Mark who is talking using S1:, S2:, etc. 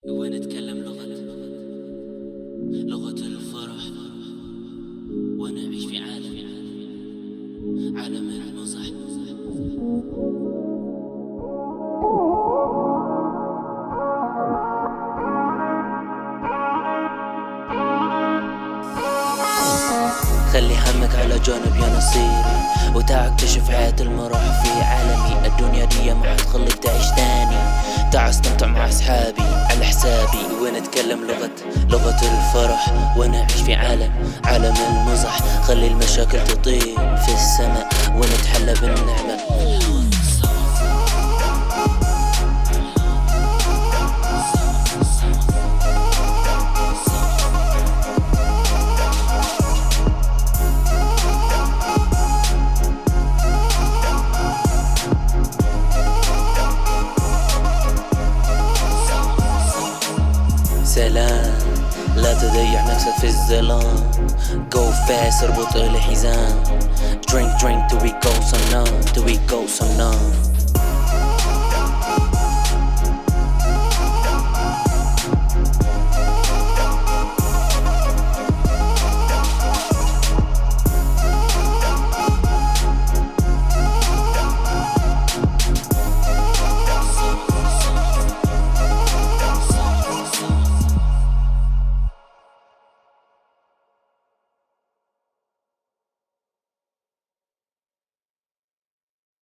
S1: ونتكلم لغة الفرح، ونعيش في عالم المزح. خلي همك على جانب يا نصيري، وتعال اكتشف حياة المرح في عالمي. الدنيا دي ما حتخليك تعيش تاني، تعال استمتع مع اصحابي على حسابي. ونتكلم لغة الفرح، ونعيش في عالم المزح. خلي المشاكل تطير في السماء، ونتحلى بالنعمة. سلام، لا تضيع نفسك في الظلام. Go fast، اربط الحزام. Drink till we go so numb.